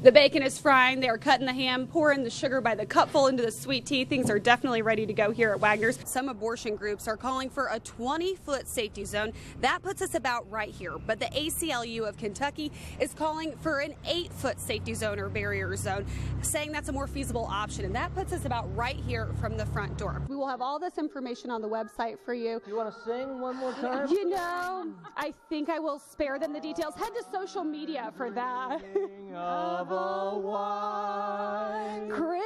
The bacon is frying, they are cutting the ham, pouring the sugar by the cupful into the sweet tea. Things are definitely ready to go here at Wagner's. Some abortion groups are calling for a 20-foot safety zone. That puts us about right here. But the ACLU of Kentucky is calling for an 8-foot safety zone or barrier zone, saying that's a more feasible option. And that puts us about right here from the front door. We will have all this information on the website for you. You want to sing one more time? You know, I think I will spare them the details. Head to social media for that. Christmas!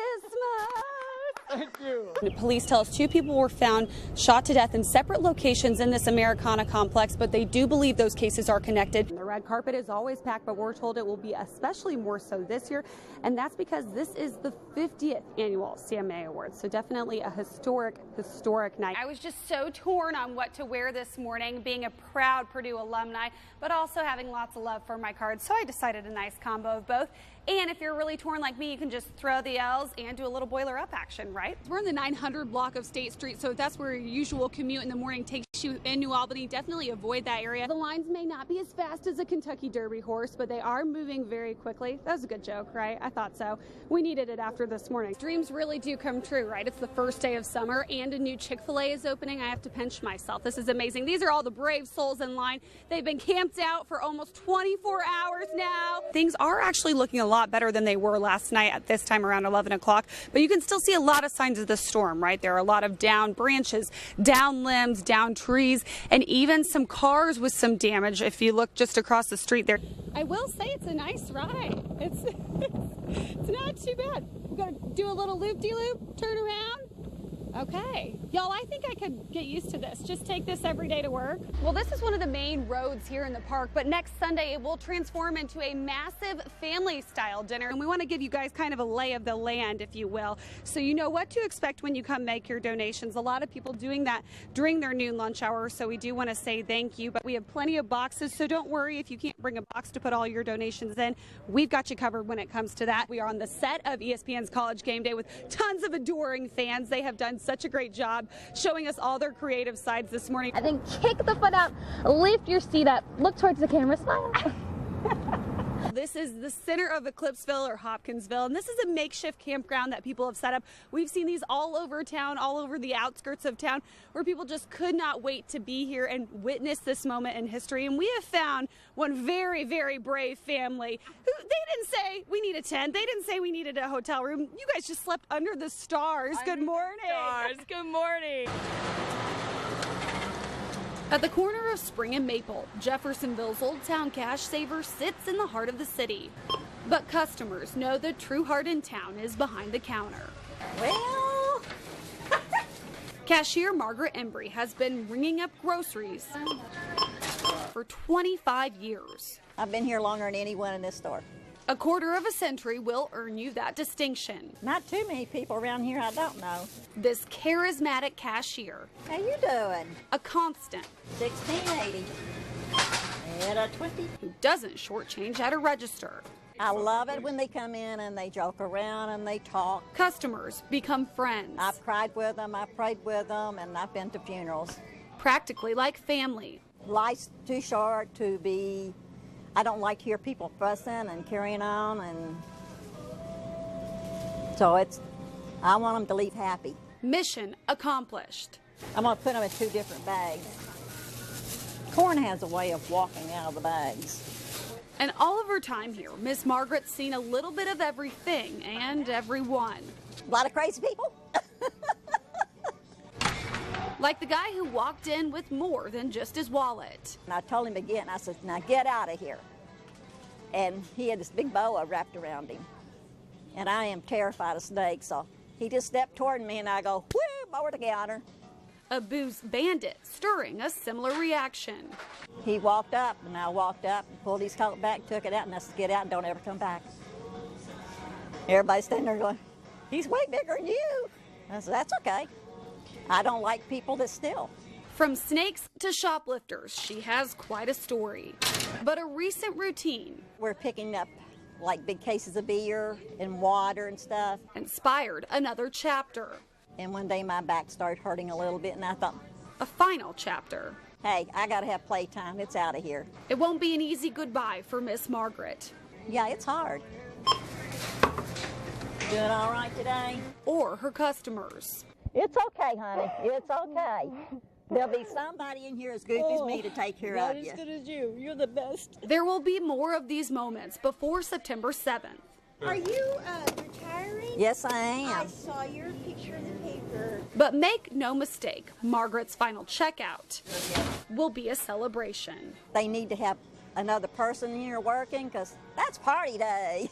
Thank you. The police tell us 2 people were found shot to death in separate locations in this Americana complex, but they do believe those cases are connected. The red carpet is always packed, but we're told it will be especially more so this year, and that's because this is the 50th annual CMA Awards, so definitely a historic night. I was just so torn on what to wear this morning, being a proud Purdue alumni, but also having lots of love for my cards, so I decided a nice combo of both. And if you're really torn like me, you can just throw the L's and do a little boiler up action, right? We're in the 900 block of State Street, so if that's where your usual commute in the morning takes you in New Albany, definitely avoid that area. The lines may not be as fast as a Kentucky Derby horse, but they are moving very quickly. That was a good joke, right? I thought so. We needed it after this morning. Dreams really do come true, right? It's the first day of summer and a new Chick-fil-A is opening. I have to pinch myself. This is amazing. These are all the brave souls in line. They've been camped out for almost 24 hours now. Things are actually looking a lot better than they were last night at this time around 11 o'clock, but you can still see a lot of signs of the storm, right? There are a lot of down branches, down limbs, down trees, and even some cars with some damage if you look just across the street there. I will say it's a nice ride. It's not too bad. We're going to do a little loop-de-loop, turn around. Okay. Y'all, I think I could get used to this. Just take this every day to work. Well, this is one of the main roads here in the park, but next Sunday it will transform into a massive family-style dinner. And we want to give you guys kind of a lay of the land, if you will, so you know what to expect when you come make your donations. A lot of people doing that during their noon lunch hour, so we do want to say thank you. But we have plenty of boxes, so don't worry if you can't bring a box to put all your donations in. We've got you covered when it comes to that. We are on the set of ESPN's College Game Day with tons of adoring fans. They have done such a great job showing us all their creative sides this morning. And then kick the foot out, lift your seat up, look towards the camera, smile. This is the center of Eclipseville or Hopkinsville, and this is a makeshift campground that people have set up. We've seen these all over town, all over the outskirts of town, where people just could not wait to be here and witness this moment in history. And we have found one very, very brave family who, they didn't say we need a tent. They didn't say we needed a hotel room. You guys just slept under the stars. Good morning. Stars. Good morning. At the corner of Spring and Maple, Jeffersonville's Old Town Cash Saver sits in the heart of the city. But customers know the true heart in town is behind the counter. Well, Cashier Margaret Embry has been ringing up groceries for 25 years. I've been here longer than anyone in this store. A quarter of a century will earn you that distinction. Not too many people around here I don't know. This charismatic cashier. How you doing? A constant. 1680. And a 20. Who doesn't shortchange at a register. I love it when they come in and they joke around and they talk. Customers become friends. I've cried with them, I've prayed with them, and I've been to funerals. Practically like family. Life's too short to be... I don't like to hear people fussing and carrying on, and so I want them to leave happy. Mission accomplished. I'm going to put them in 2 different bags. Corn has a way of walking out of the bags. And all of her time here, Miss Margaret's seen a little bit of everything and everyone. A lot of crazy people. Like the guy who walked in with more than just his wallet. And I told him again, I said, now get out of here. And he had this big boa wrapped around him. And I am terrified of snakes, so he just stepped toward me and I go, whoo, over the counter. A booze bandit stirring a similar reaction. He walked up and I walked up and pulled his coat back, took it out, and I said, get out and don't ever come back. Everybody's standing there going, he's way bigger than you. I said, that's okay. I don't like people that steal. From snakes to shoplifters, she has quite a story. But a recent routine. We're picking up like big cases of beer and water and stuff. Inspired another chapter. And one day my back started hurting a little bit and I thought, a final chapter. Hey, I gotta have playtime, it's out of here. It won't be an easy goodbye for Miss Margaret. Yeah, it's hard. Doing all right today? or her customers. It's okay, honey. It's okay. There'll be somebody in here as goofy as me to take care of you. Not as good as you. You're the best. There will be more of these moments before September 7th. Are you retiring? Yes, I I am. saw your picture in the paper. But make no mistake, Margaret's final checkout will be a celebration. They need to have another person in here working because that's party day.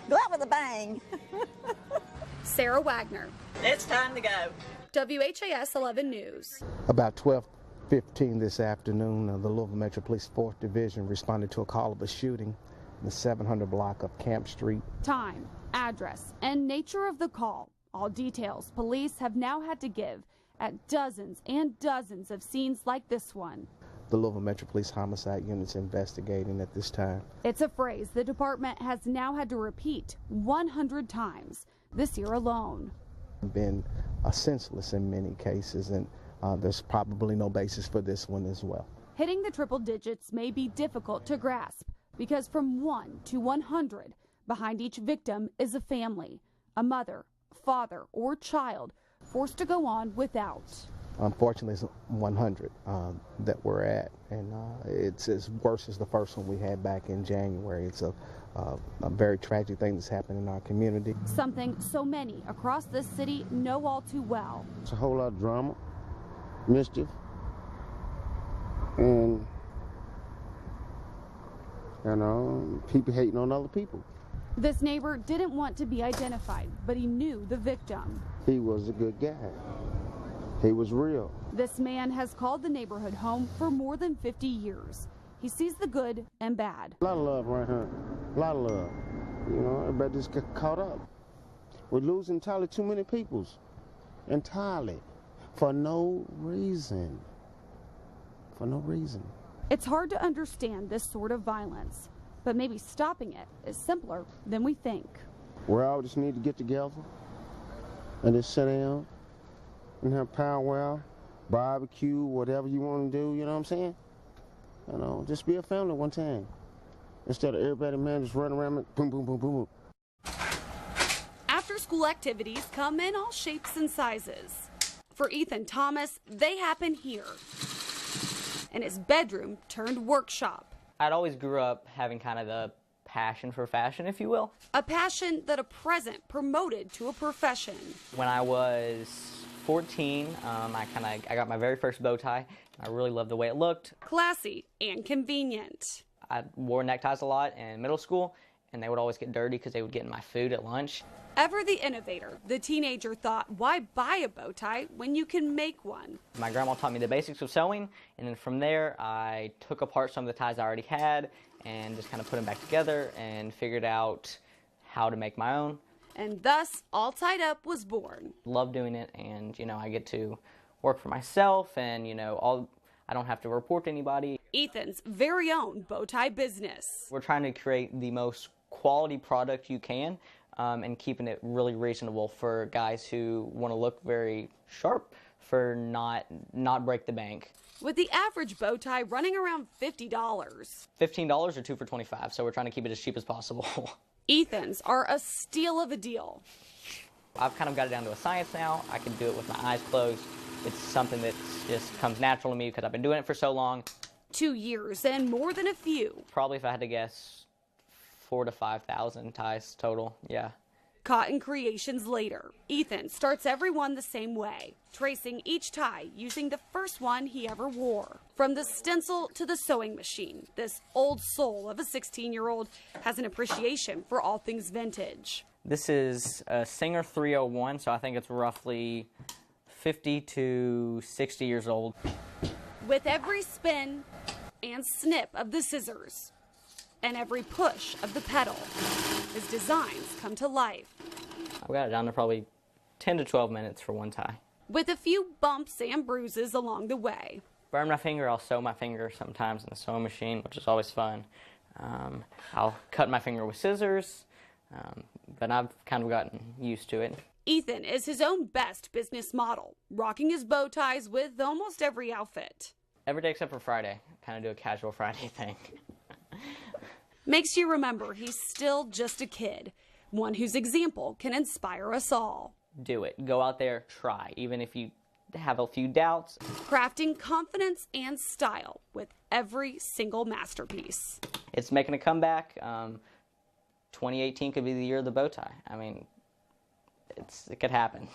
Go out with a bang. Sarah Wagner, It's time to go. WHAS 11 News. About 12:15 this afternoon, the Louisville Metro Police 4th Division responded to a call of a shooting in the 700 block of Camp Street. Time, address, and nature of the call. All details police have now had to give at dozens and dozens of scenes like this one. The Louisville Metro Police homicide unit's investigating at this time. It's a phrase the department has now had to repeat 100 times this year alone. Been senseless in many cases, and there's probably no basis for this one as well. Hitting the triple digits may be difficult to grasp because from 1 to 100, behind each victim is a family, a mother, father, or child forced to go on without. Unfortunately, it's 100 that we're at, and it's as worse as the first one we had back in January. It's a very tragic thing that's happened in our community. Something so many across this city know all too well. It's a whole lot of drama, mischief, and people hating on other people. This neighbor didn't want to be identified, but he knew the victim. He was a good guy. He was real. This man has called the neighborhood home for more than 50 years. He sees the good and bad. A lot of love right here. A lot of love. You know, everybody just get caught up. We're losing entirely too many peoples. Entirely. For no reason. For no reason. It's hard to understand this sort of violence, but maybe stopping it is simpler than we think. We all just need to get together and just sit down and have powwow, barbecue, whatever you want to do, you know what I'm saying? You know, just be a family one time. Instead of everybody, man, just running around, boom, boom, boom, boom, boom. After school activities come in all shapes and sizes. For Ethan Thomas, they happen here, in his bedroom turned workshop. I'd always grew up having kind of the passion for fashion, if you will. A passion that a present promoted to a profession. When I was 14, I got my very first bow tie. I really loved the way it looked. Classy and convenient. I wore neckties a lot in middle school, and they would always get dirty because they would get in my food at lunch. Ever the innovator, the teenager thought, why buy a bow tie when you can make one? My grandma taught me the basics of sewing, and then from there I took apart some of the ties I already had and just kind of put them back together and figured out how to make my own. And thus, All Tied Up was born. Love doing it, and I get to work for myself, and I don't have to report to anybody. Ethan's very own bow tie business. We're trying to create the most quality product you can, and keeping it really reasonable for guys who want to look very sharp for not break the bank. With the average bow tie running around $50. $15 or 2 for $25, so we're trying to keep it as cheap as possible. Ethan's are a steal of a deal. I've kind of got it down to a science now. I can do it with my eyes closed. It's something that just comes natural to me because I've been doing it for so long. 2 years and more than a few. Probably, if I had to guess, 4,000 to 5,000 ties total, yeah. Cotton creations later. Ethan starts everyone the same way, tracing each tie using the first one he ever wore. From the stencil to the sewing machine, this old soul of a 16-year-old has an appreciation for all things vintage. This is a Singer 301, so I think it's roughly 50 to 60 years old. With every spin and snip of the scissors and every push of the pedal, his designs come to life. I've got it down to probably 10 to 12 minutes for one tie. With a few bumps and bruises along the way. Burn my finger, I'll sew my finger sometimes in the sewing machine, which is always fun. I'll cut my finger with scissors, but I've kind of gotten used to it. Ethan is his own best business model, rocking his bow ties with almost every outfit. Every day except for Friday. Kind of do a casual Friday thing. Makes you remember he's still just a kid, one whose example can inspire us all. Do it. Go out there, try, even if you have a few doubts. Crafting confidence and style with every single masterpiece. It's making a comeback. 2018 could be the year of the bow tie. I mean, it could happen.